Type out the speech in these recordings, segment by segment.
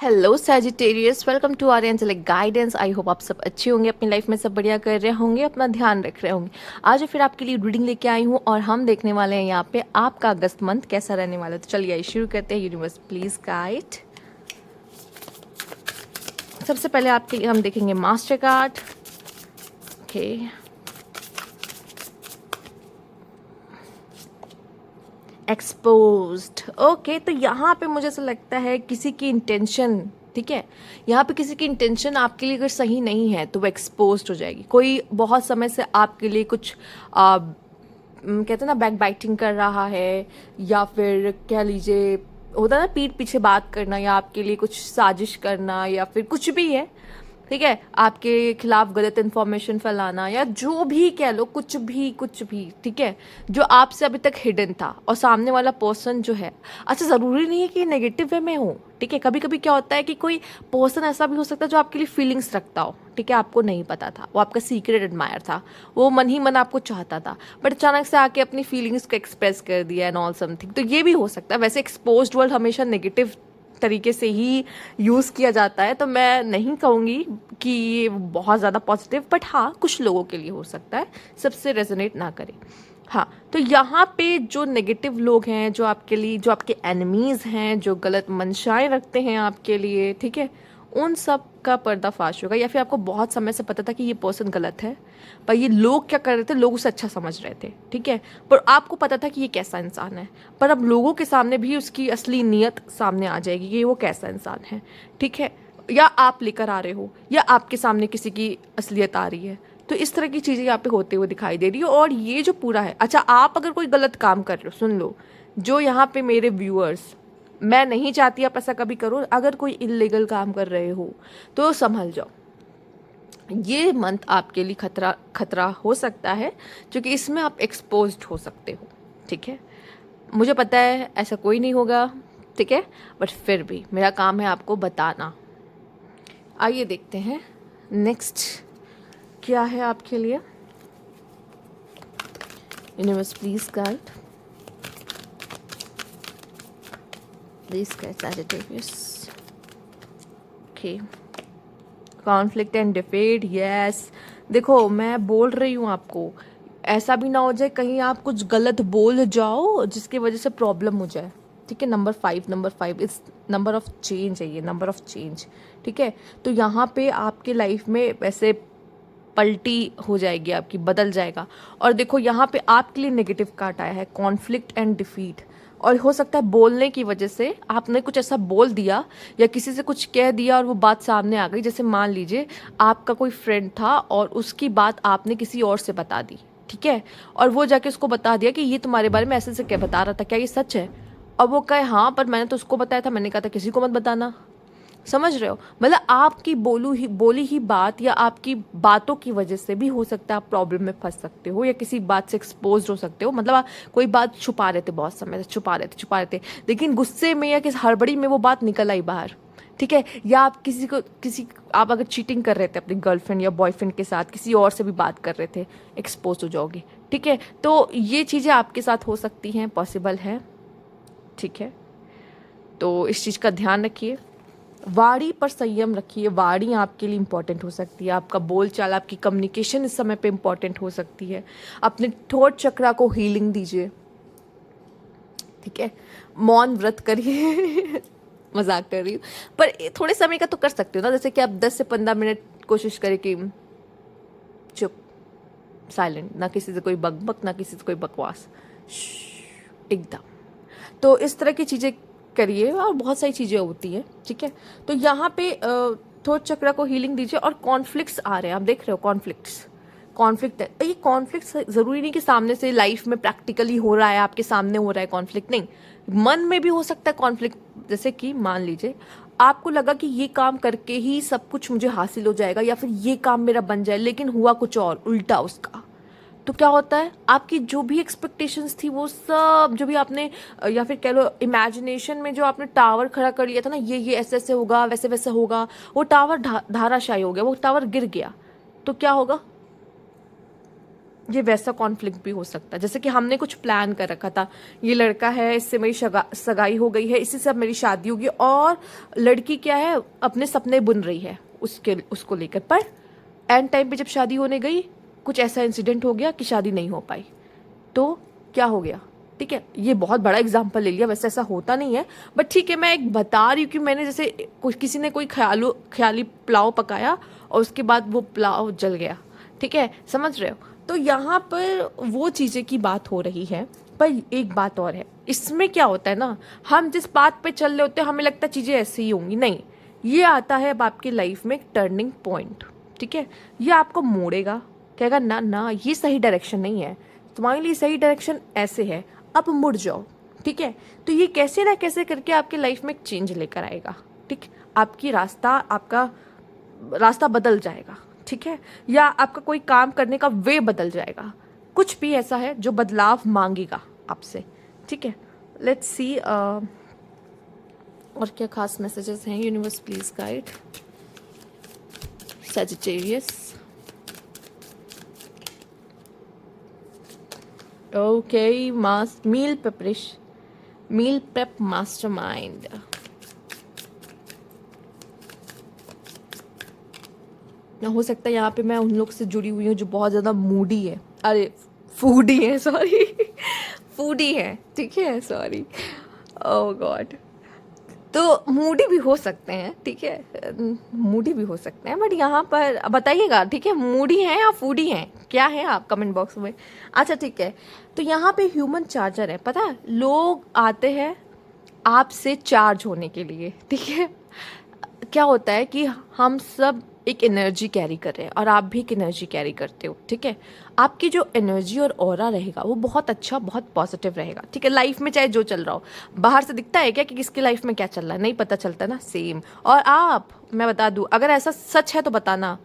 Hello Sagittarius, welcome to our angelic guidance. I hope आप सब अच्छे होंगे, अपनी लाइफ में सब बढ़िया कर रहे होंगे, अपना ध्यान रख रहे होंगे। आज फिर आपके लिए रीडिंग लेके आई हूँ और हम देखने वाले हैं यहाँ पे आपका अगस्त मंथ कैसा रहने वाला है। तो चलिए आइए शुरू करते हैं। Universe please guide. सबसे पहले आपके लिए हम देखेंगे master card. Okay, exposed. Okay, तो यहाँ पे मुझे ऐसा लगता है किसी की इंटेंशन, ठीक है, यहाँ पे किसी की इंटेंशन आपके लिए अगर सही नहीं है तो वो एक्सपोज्ड हो जाएगी। कोई बहुत समय से आपके लिए कुछ कहते हैं ना बैक बाइटिंग कर रहा है, या फिर कह लीजिए होता है ना पीठ पीछे बात करना, या आपके लिए कुछ साजिश करना, या फिर कुछ भी है, ठीक है, आपके खिलाफ गलत इन्फॉर्मेशन फैलाना, या जो भी कह लो, कुछ भी, ठीक है, जो आपसे अभी तक हिडन था। और सामने वाला पर्सन जो है, अच्छा ज़रूरी नहीं है कि नेगेटिव वे में हो, ठीक है, कभी कभी क्या होता है कि कोई पर्सन ऐसा भी हो सकता है जो आपके लिए फीलिंग्स रखता हो, ठीक है, आपको नहीं पता था, वो आपका सीक्रेट एडमायर था, वो मन ही मन आपको चाहता था, बट अचानक से आके अपनी फीलिंग्स को एक्सप्रेस कर दिया एंड ऑल समथिंग। तो ये भी हो सकता है। वैसे एक्सपोज्ड वर्ड हमेशा नेगेटिव तरीके से ही यूज़ किया जाता है, तो मैं नहीं कहूँगी कि ये बहुत ज़्यादा पॉजिटिव, बट हाँ कुछ लोगों के लिए हो सकता है, सबसे रेजोनेट ना करे। हाँ, तो यहाँ पे जो नेगेटिव लोग हैं, जो आपके लिए, जो आपके एनिमीज़ हैं, जो गलत मंशाएं रखते हैं आपके लिए, ठीक है, उन सब का पर्दाफाश होगा। या फिर आपको बहुत समय से पता था कि ये पर्सन गलत है, पर ये लोग क्या कर रहे थे, लोग उसे अच्छा समझ रहे थे, ठीक है, पर आपको पता था कि ये कैसा इंसान है, पर अब लोगों के सामने भी उसकी असली नीयत सामने आ जाएगी कि वो कैसा इंसान है, ठीक है, या आप लेकर आ रहे हो, या आपके सामने किसी की असलियत आ रही है। तो इस तरह की चीज़ें यहाँ पे होते हुए दिखाई दे रही है। और ये जो पूरा है, अच्छा आप अगर कोई गलत काम कर रहे हो, सुन लो जो यहाँ पे मेरे व्यूअर्स, मैं नहीं चाहती आप ऐसा कभी करो। अगर कोई इलीगल काम कर रहे हो तो संभल जाओ। ये मंथ आपके लिए खतरा खतरा हो सकता है, क्योंकि इसमें आप एक्सपोज्ड हो सकते हो, ठीक है। मुझे पता है ऐसा कोई नहीं होगा, ठीक है, बट फिर भी मेरा काम है आपको बताना। आइए देखते हैं नेक्स्ट क्या है आपके लिए। Universe please guide, please guide Sagittarius. Okay, conflict and defeat, yes. देखो मैं बोल रही हूँ आपको, ऐसा भी ना हो जाए कहीं आप कुछ गलत बोल जाओ जिसकी वजह से प्रॉब्लम हो जाए, ठीक है। नंबर 5 इस नंबर ऑफ चेंज है, ये नंबर ऑफ चेंज, ठीक है। तो यहाँ पे आपके लाइफ में वैसे पलटी हो जाएगी आपकी, बदल जाएगा। और देखो यहाँ पे आपके लिए नेगेटिव कार्ड आया है, कॉन्फ्लिक्ट एंड डिफीट। और हो सकता है बोलने की वजह से आपने कुछ ऐसा बोल दिया या किसी से कुछ कह दिया और वो बात सामने आ गई। जैसे मान लीजिए आपका कोई फ्रेंड था और उसकी बात आपने किसी और से बता दी, ठीक है, और वो जाके उसको बता दिया कि ये तुम्हारे बारे में ऐसे ऐसे क्या बता रहा था, क्या ये सच है? और वो कहे हाँ पर मैंने तो उसको बताया था, मैंने कहा था किसी को मत बताना। समझ रहे हो? मतलब आपकी बोली ही बात या आपकी बातों की वजह से भी हो सकता है आप प्रॉब्लम में फंस सकते हो, या किसी बात से एक्सपोज हो सकते हो। मतलब आप कोई बात छुपा रहे थे, बहुत समय से छुपा रहे थे, लेकिन गुस्से में या किसी हड़बड़ी में वो बात निकल आई बाहर, ठीक है। या आप आप अगर चीटिंग कर रहे थे अपनी गर्लफ्रेंड या बॉयफ्रेंड के साथ, किसी और से भी बात कर रहे थे, एक्सपोज हो जाओगे, ठीक है। तो ये चीज़ें आपके साथ हो सकती हैं, पॉसिबल है, ठीक है। तो इस चीज़ का ध्यान रखिए, वाणी पर संयम रखिए। वाणी आपके लिए इंपॉर्टेंट हो सकती है, आपका बोलचाल, आपकी कम्युनिकेशन इस समय पे इंपॉर्टेंट हो सकती है। अपने थ्रोट चक्रा को हीलिंग दीजिए, ठीक है। मौन व्रत करिए मजाक कर रही हूँ, पर थोड़े समय का तो कर सकते हो ना, जैसे कि आप 10 से 15 मिनट कोशिश करें कि चुप, साइलेंट, ना किसी से कोई बकबक, ना किसी से कोई बकवास, एकदम। तो इस तरह की चीज़ें करिए, और बहुत सारी चीज़ें होती हैं, ठीक है। तो यहाँ पे थोड़ा चक्र को हीलिंग दीजिए। और कॉन्फ्लिक्ट्स आ रहे हैं, आप देख रहे हो कॉन्फ्लिक्ट है। ये कॉन्फ्लिक्ट ज़रूरी नहीं कि सामने से लाइफ में प्रैक्टिकली हो रहा है, आपके सामने हो रहा है कॉन्फ्लिक्ट, नहीं, मन में भी हो सकता है कॉन्फ्लिक्ट। जैसे कि मान लीजिए आपको लगा कि ये काम करके ही सब कुछ मुझे हासिल हो जाएगा, या फिर ये काम मेरा बन जाए, लेकिन हुआ कुछ और उल्टा उसका। तो क्या होता है, आपकी जो भी एक्सपेक्टेशंस थी वो सब, जो भी आपने या फिर कह लो इमेजिनेशन में जो आपने टावर खड़ा कर लिया था ना, ये ऐसे ऐसे होगा, वैसे वैसे होगा, वो टावर धाराशायी हो गया, वो टावर गिर गया। तो क्या होगा, ये वैसा कॉन्फ्लिक्ट भी हो सकता है, जैसे कि हमने कुछ प्लान कर रखा था, ये लड़का है, इससे मेरी सगाई हो गई है, इसी से अब मेरी शादी होगी, और लड़की क्या है, अपने सपने बुन रही है उसको लेकर, पर एंड टाइम पे जब शादी होने गई कुछ ऐसा इंसिडेंट हो गया कि शादी नहीं हो पाई, तो क्या हो गया। ठीक है, ये बहुत बड़ा एग्जाम्पल ले लिया, वैसे ऐसा होता नहीं है, बट ठीक है, मैं एक बता रही हूँ कि मैंने जैसे किसी ने कोई ख्याली पुलाव पकाया और उसके बाद वो पुलाव जल गया। ठीक है, समझ रहे हो। तो यहाँ पर वो चीज़ें की बात हो रही है। पर एक बात और है, इसमें क्या होता है ना, हम जिस बात पे चल रहे होते हैं हमें लगता है चीज़ें ऐसी ही होंगी, नहीं, ये आता है अब आपकी लाइफ में एक टर्निंग पॉइंट। ठीक है, ये आपको मोड़ेगा, कहेगा ना ना ये सही डायरेक्शन नहीं है, तुम्हारे लिए सही डायरेक्शन ऐसे है, अब मुड़ जाओ। ठीक है, तो ये कैसे ना कैसे करके आपके लाइफ में एक चेंज लेकर आएगा। ठीक, आपका रास्ता बदल जाएगा। ठीक है, या आपका कोई काम करने का वे बदल जाएगा, कुछ भी ऐसा है जो बदलाव मांगेगा आपसे। ठीक है, लेट्स सी और क्या खास मैसेजेस हैं। Universe please guide Sagittarius. Okay, meal prep mastermind. हो सकता है यहाँ पे मैं उन लोग से जुड़ी हुई हूँ जो बहुत ज़्यादा मूडी है, अरे फूडी है, सॉरी फूडी है। ठीक है, सॉरी, ओह गॉड। तो मूडी भी हो सकते हैं, ठीक है, मूडी भी हो सकते हैं, बट यहाँ पर बताइएगा, ठीक है, मूडी हैं या फूडी हैं, क्या है आप कमेंट बॉक्स में। अच्छा ठीक है, तो यहाँ पे ह्यूमन चार्जर है, पता है, लोग आते हैं आपसे चार्ज होने के लिए। ठीक है, क्या होता है कि हम सब एक एनर्जी कैरी कर रहे हैं और आप भी एक एनर्जी कैरी करते हो। ठीक है, आपकी जो एनर्जी और ऑरा रहेगा वो बहुत अच्छा, बहुत पॉजिटिव रहेगा। ठीक है, लाइफ में चाहे जो चल रहा हो, बाहर से दिखता है क्या कि किसकी लाइफ में क्या चल रहा है, नहीं पता चलता ना, सेम। और मैं बता दूं, अगर ऐसा सच है तो बताना,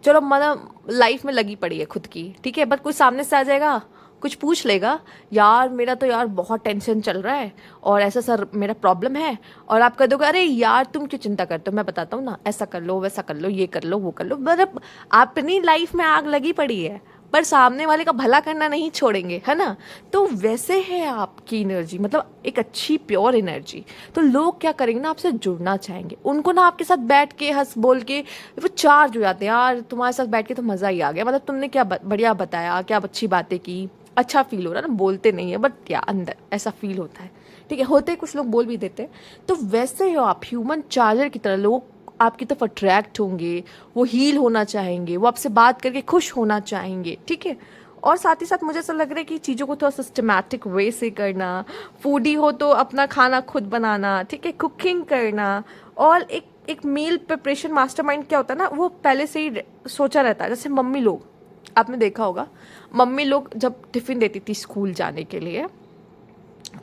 चलो मतलब लाइफ में लगी पड़ी है खुद की, ठीक है, बट कोई सामने से आ जाएगा, कुछ पूछ लेगा, यार मेरा तो यार बहुत टेंशन चल रहा है और ऐसा सर मेरा प्रॉब्लम है, और आप कह दोगे अरे यार तुम क्यों चिंता करते हो, मैं बताता हूँ ना, ऐसा कर लो, वैसा कर लो, ये कर लो, वो कर लो, मतलब अपनी लाइफ में आग लगी पड़ी है, पर सामने वाले का भला करना नहीं छोड़ेंगे, है ना। तो वैसे है आपकी एनर्जी, मतलब एक अच्छी प्योर एनर्जी। तो लोग क्या करेंगे ना, आपसे जुड़ना चाहेंगे, उनको ना आपके साथ बैठ के हंस बोल के वो चार्ज हो जाते हैं, यार तुम्हारे साथ बैठ के तो मज़ा ही आ गया, मतलब तुमने क्या बढ़िया बताया, क्या अच्छी बातें की, अच्छा फील हो रहा है ना, बोलते नहीं है बट या अंदर ऐसा फील होता है। ठीक है, होते कुछ लोग बोल भी देते हैं। तो वैसे हो आप ह्यूमन चार्जर की तरह, लोग आपकी तरफ अट्रैक्ट होंगे, वो हील होना चाहेंगे, वो आपसे बात करके खुश होना चाहेंगे। ठीक है, और साथ ही साथ मुझे ऐसा लग रहा है कि चीज़ों को थोड़ा सिस्टमैटिक वे से करना, फूडी हो तो अपना खाना खुद बनाना, ठीक है, कुकिंग करना, और एक मील प्रिपरेशन मास्टरमाइंड क्या होता है ना, वो पहले से ही सोचा रहता है। जैसे मम्मी लोग, आपने देखा होगा, मम्मी लोग जब टिफ़िन देती थी स्कूल जाने के लिए,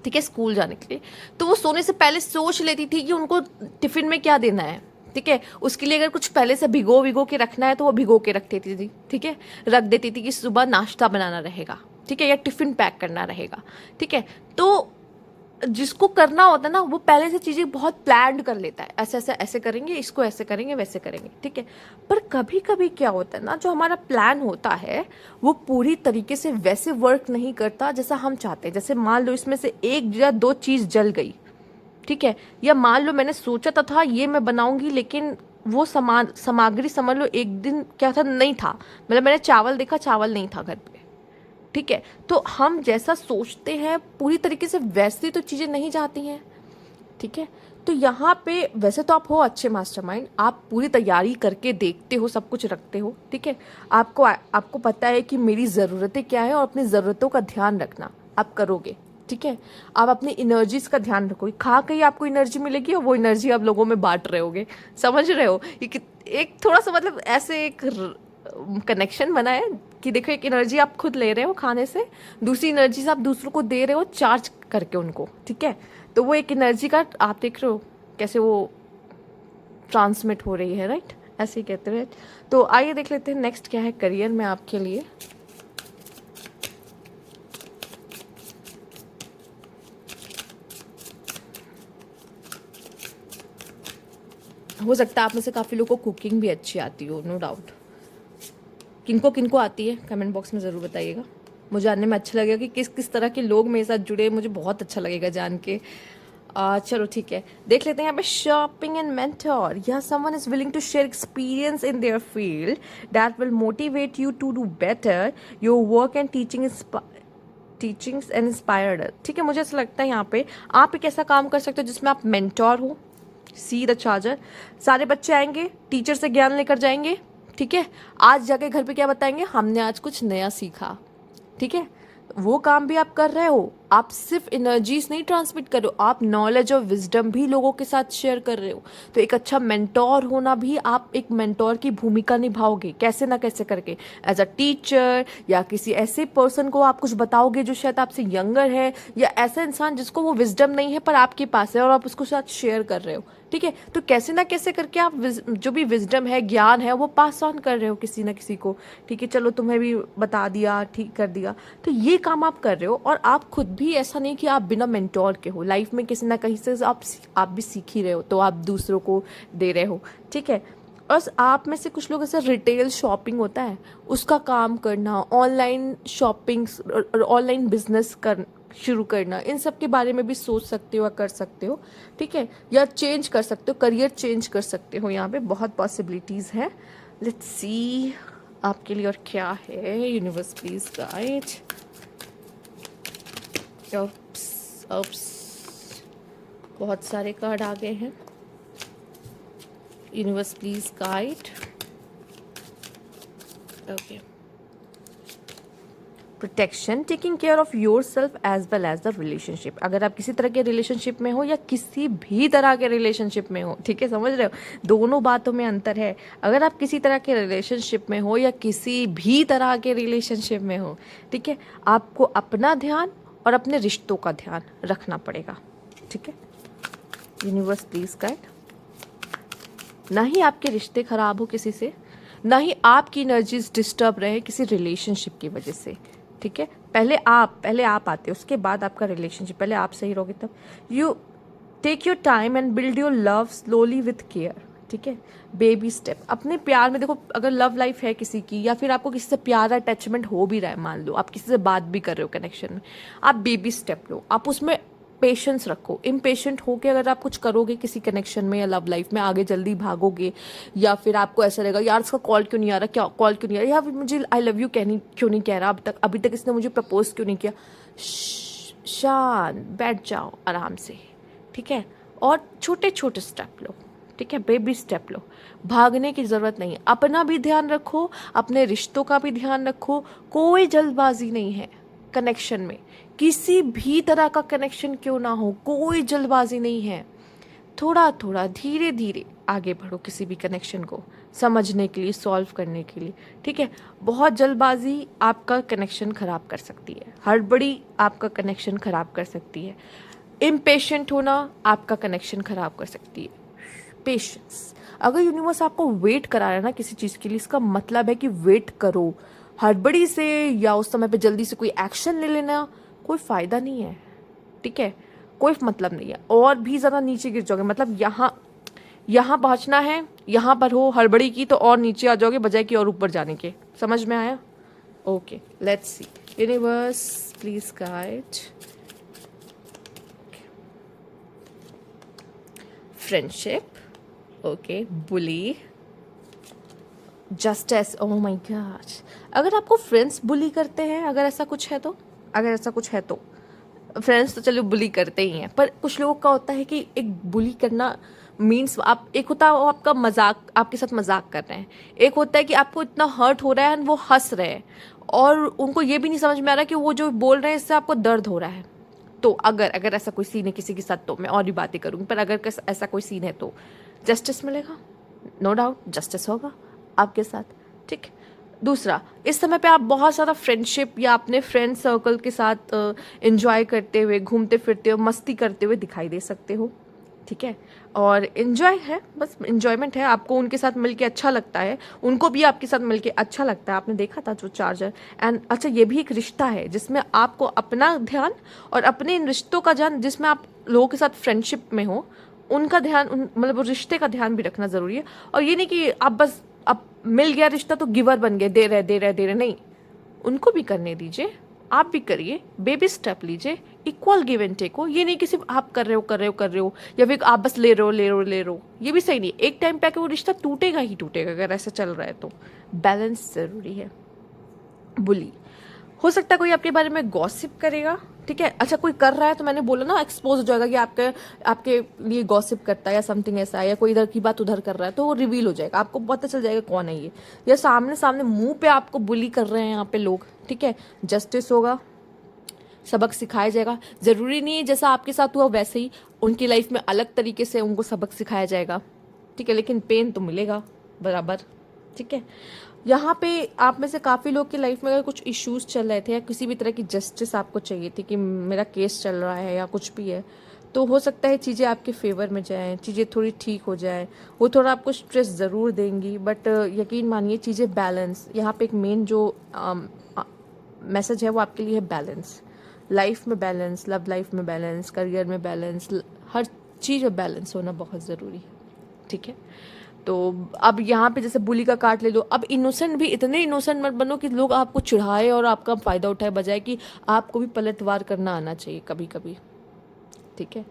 ठीक है, स्कूल जाने के लिए, तो वो सोने से पहले सोच लेती थी कि उनको टिफ़िन में क्या देना है। ठीक है, उसके लिए अगर कुछ पहले से भिगो के रखना है तो वो भिगो के रख देती थी। ठीक है, रख देती थी कि सुबह नाश्ता बनाना रहेगा, ठीक है, या टिफ़िन पैक करना रहेगा। ठीक है, तो जिसको करना होता है ना, वो पहले से चीज़ें बहुत प्लान्ड कर लेता है, ऐसे ऐसे ऐसे करेंगे, इसको ऐसे करेंगे, वैसे करेंगे। ठीक है, पर कभी कभी क्या होता है ना, जो हमारा प्लान होता है वो पूरी तरीके से वैसे वर्क नहीं करता जैसा हम चाहते हैं। जैसे मान लो इसमें से एक या दो चीज़ जल गई, ठीक है, या मान लो मैंने सोचा था ये मैं बनाऊंगी, लेकिन वो सामग्री समझ लो एक दिन क्या था, नहीं था, मतलब मैंने चावल देखा, चावल नहीं था घर पे। ठीक है, तो हम जैसा सोचते हैं पूरी तरीके से वैसे तो चीज़ें नहीं जाती हैं। ठीक है, तो यहाँ पे वैसे तो आप हो अच्छे मास्टरमाइंड, आप पूरी तैयारी करके देखते हो, सब कुछ रखते हो। ठीक है, आपको पता है कि मेरी ज़रूरतें क्या है और अपनी ज़रूरतों का ध्यान रखना आप करोगे। ठीक है, आप अपनी एनर्जीज का ध्यान रखोगे, खा के आपको एनर्जी मिलेगी और वो एनर्जी आप लोगों में बांट रहे होगे। समझ रहे हो, एक थोड़ा सा मतलब ऐसे एक कनेक्शन बना है कि देखो, एक एनर्जी आप खुद ले रहे हो खाने से, दूसरी एनर्जी आप दूसरों को दे रहे हो चार्ज करके उनको। ठीक है, तो वो एक एनर्जी का आप देख रहे हो कैसे वो ट्रांसमिट हो रही है, राइट, ऐसे ही कहते हैं। तो आइए देख लेते हैं नेक्स्ट क्या है करियर में आपके लिए। हो सकता है आप में से काफ़ी लोगों को कुकिंग भी अच्छी आती हो, नो डाउट, किनको किनको आती है कमेंट बॉक्स में ज़रूर बताइएगा, मुझे जानने में अच्छा लगेगा कि किस किस तरह के लोग मेरे साथ जुड़े, मुझे बहुत अच्छा लगेगा जान के। चलो ठीक है, देख लेते हैं यहाँ पे शॉपिंग एंड मेंटर। या someone is willing to share experience in their field that will motivate you to do better your work and teachings and inspired. ठीक है, मुझे ऐसा लगता है यहाँ पे आप एक ऐसा काम कर सकते हो जिसमें आप मेंटोर हो, सी द चार्जर। सारे बच्चे आएंगे, टीचर से ज्ञान लेकर जाएंगे, ठीक है, आज जाके घर पे क्या बताएंगे, हमने आज कुछ नया सीखा। ठीक है, वो काम भी आप कर रहे हो, आप सिर्फ एनर्जीज नहीं ट्रांसमिट कर रहे हो, आप नॉलेज और विजडम भी लोगों के साथ शेयर कर रहे हो। तो एक अच्छा मेंटोर होना भी, आप एक मेंटोर की भूमिका निभाओगे कैसे ना कैसे करके, एज अ टीचर या किसी ऐसे पर्सन को आप कुछ बताओगे जो शायद आपसे यंगर है, या ऐसा इंसान जिसको वो विजडम नहीं है पर आपके पास है और आप उसको साथ शेयर कर रहे हो। ठीक है, तो कैसे ना कैसे करके आप जो भी विजडम है, ज्ञान है, वो पास ऑन कर रहे हो किसी ना किसी को। ठीक है, चलो तुम्हें भी बता दिया, ठीक कर दिया, तो ये काम आप कर रहे हो। और आप खुद भी ऐसा नहीं कि आप बिना मेंटोर के हो, लाइफ में किसी ना कहीं से आप भी सीख ही रहे हो, तो आप दूसरों को दे रहे हो। ठीक है, और आप में से कुछ लोग ऐसा रिटेल शॉपिंग होता है उसका काम करना, ऑनलाइन शॉपिंग, ऑनलाइन बिजनेस कर शुरू करना, इन सब के बारे में भी सोच सकते हो या कर सकते हो। ठीक है, या चेंज कर सकते हो, करियर चेंज कर सकते हो, यहाँ पे बहुत पॉसिबिलिटीज़ है। लेट्स सी आपके लिए और क्या है। Universe please guide. बहुत सारे कार्ड आ गए हैं। Universe please guide. Okay, protection, taking care of your self as well as the relationship. अगर आप किसी तरह के रिलेशनशिप में हो या किसी भी तरह के रिलेशनशिप में हो, ठीक है, समझ रहे हो, दोनों बातों में अंतर है। अगर आप किसी तरह के रिलेशनशिप में हो या किसी भी तरह के रिलेशनशिप में हो, ठीक है, आपको अपना ध्यान और अपने रिश्तों का ध्यान रखना पड़ेगा। ठीक है, यूनिवर्स प्लीज गाइड। ना ही आपके रिश्ते खराब हो किसी से, ना ही आपकी एनर्जीज डिस्टर्ब रहे किसी रिलेशनशिप की वजह से। ठीक है, पहले आप आते हो, उसके बाद आपका रिलेशनशिप। पहले आप सही रहोगे तब। You take your time and build your love slowly with care. ठीक है, बेबी स्टेप। अपने प्यार में देखो, अगर लव लाइफ है किसी की या फिर आपको किसी से प्यार अटैचमेंट हो भी रहा है, मान लो आप किसी से बात भी कर रहे हो कनेक्शन में, आप बेबी स्टेप लो, आप उसमें पेशेंस रखो। इम्पेशेंट होके अगर आप कुछ करोगे किसी कनेक्शन में या लव लाइफ में, आगे जल्दी भागोगे, या फिर आपको ऐसा रहेगा यार इसका कॉल क्यों नहीं आ रहा, क्या कॉल क्यों नहीं आ रहा, या फिर मुझे आई लव यू क्यों नहीं कह रहा अभी तक इसने मुझे प्रपोज क्यों नहीं किया। शांत बैठ जाओ आराम से। ठीक है, और छोटे छोटे स्टेप लो। ठीक है, बेबी स्टेप लो, भागने की ज़रूरत नहीं है। अपना भी ध्यान रखो, अपने रिश्तों का भी ध्यान रखो। कोई जल्दबाजी नहीं है कनेक्शन में, किसी भी तरह का कनेक्शन क्यों ना हो, कोई जल्दबाजी नहीं है। थोड़ा थोड़ा धीरे धीरे आगे बढ़ो किसी भी कनेक्शन को समझने के लिए, सॉल्व करने के लिए। ठीक है, बहुत जल्दबाजी आपका कनेक्शन ख़राब कर सकती है, हड़बड़ी आपका कनेक्शन ख़राब कर सकती है, इम्पेशेंट होना आपका कनेक्शन ख़राब कर सकती है। पेशेंस, अगर यूनिवर्स आपको वेट करा रहा है ना किसी चीज़ के लिए, इसका मतलब है कि वेट करो। हड़बड़ी से या उस समय पे जल्दी से कोई एक्शन ले लेना कोई फ़ायदा नहीं है। ठीक है, कोई मतलब नहीं है, और भी ज़्यादा नीचे गिर जाओगे। मतलब यहाँ पहुँचना है, यहाँ पर हो हड़बड़ी की तो और नीचे आ जाओगे बजाय कि और ऊपर जाने के। समझ में आया? Okay, let's see. Universe please guide. Friendship, okay, bully, justice. Oh my God, अगर आपको फ्रेंड्स बुली करते हैं, अगर ऐसा कुछ है तो फ्रेंड्स तो चलो बुली करते ही हैं, पर कुछ लोगों का होता है कि एक बुली करना मीन्स आप, एक होता है वो आपका मजाक, आपके साथ मजाक कर रहे हैं, एक होता है कि आपको इतना हर्ट हो रहा है वो हंस रहे हैं और उनको ये भी नहीं समझ में आ रहा कि वो जो बोल रहे हैं इससे आपको दर्द हो रहा है। तो अगर ऐसा कोई सीन है किसी के साथ तो मैं और भी बातें करूँगी, पर अगर ऐसा कोई सीन है तो जस्टिस मिलेगा, नो डाउट जस्टिस होगा आपके साथ। ठीक, दूसरा, इस समय पे आप बहुत ज़्यादा फ्रेंडशिप या अपने फ्रेंड सर्कल के साथ एंजॉय करते हुए, घूमते फिरते हुए, मस्ती करते हुए दिखाई दे सकते हो। ठीक है, और एंजॉय है, बस एंजॉयमेंट है, आपको उनके साथ मिलके अच्छा लगता है, उनको भी आपके साथ मिलके अच्छा लगता है। आपने देखा था जो चार्जर एंड अच्छा, ये भी एक रिश्ता है जिसमें आपको अपना ध्यान और अपने इन रिश्तों का ध्यान, जिसमें आप लोगों के साथ फ्रेंडशिप में हो, उनका ध्यान, मतलब रिश्ते का ध्यान भी रखना ज़रूरी है। और ये नहीं कि आप बस अब मिल गया रिश्ता तो गिवर बन गए, दे रहे नहीं, उनको भी करने दीजिए, आप भी करिए, बेबी स्टेप लीजिए, इक्वल गिव एंड टेक हो। ये नहीं कि सिर्फ आप कर रहे हो या फिर आप बस ले रहे हो, ये भी सही नहीं। एक टाइम पे आके वो रिश्ता टूटेगा ही टूटेगा अगर ऐसा चल रहा है तो। बैलेंस जरूरी है। बुली, हो सकता है कोई आपके बारे में गॉसिप करेगा, ठीक है, अच्छा कोई कर रहा है तो मैंने बोला ना एक्सपोज हो जाएगा कि आपके आपके लिए गॉसिप करता है या समथिंग ऐसा है, या कोई इधर की बात उधर कर रहा है, तो वो रिवील हो जाएगा, आपको पता चल जाएगा कौन है ये, या सामने सामने मुंह पे आपको बुली कर रहे हैं यहाँ पे लोग, ठीक है, जस्टिस होगा, सबक सिखाया जाएगा। जरूरी नहीं है जैसा आपके साथ हुआ वैसे ही उनकी लाइफ में अलग तरीके से उनको सबक सिखाया जाएगा, ठीक है, लेकिन पेन तो मिलेगा बराबर, ठीक है। यहाँ पे आप में से काफ़ी लोग की लाइफ में अगर कुछ इश्यूज चल रहे थे या किसी भी तरह की जस्टिस आपको चाहिए थी कि मेरा केस चल रहा है या कुछ भी है, तो हो सकता है चीज़ें आपके फेवर में जाएं, चीज़ें थोड़ी ठीक हो जाएं। वो थोड़ा आपको स्ट्रेस ज़रूर देंगी, बट यकीन मानिए चीज़ें बैलेंस, यहाँ पे एक मेन जो मैसेज है वो आपके लिए है बैलेंस। लाइफ में बैलेंस, लव लाइफ में बैलेंस, करियर में बैलेंस, हर चीज़ में बैलेंस होना बहुत ज़रूरी है, ठीक है। तो अब यहाँ पे जैसे बुली का कार्ड ले लो, अब इनोसेंट भी इतने इनोसेंट मत बनो कि लोग आपको चिढ़ाए और आपका फ़ायदा उठाए, बजाय कि आपको भी पलटवार करना आना चाहिए कभी कभी, ठीक है।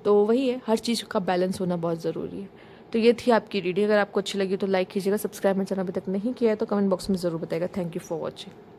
तो वही है, हर चीज़ का बैलेंस होना बहुत ज़रूरी है। तो ये थी आपकी रीडिंग, अगर आपको अच्छी लगी तो लाइक कीजिएगा, सब्सक्राइब मेरा चैनल अभी तक नहीं किया है तो कमेंट बॉक्स में ज़रूर बताइएगा। Thank you for watching.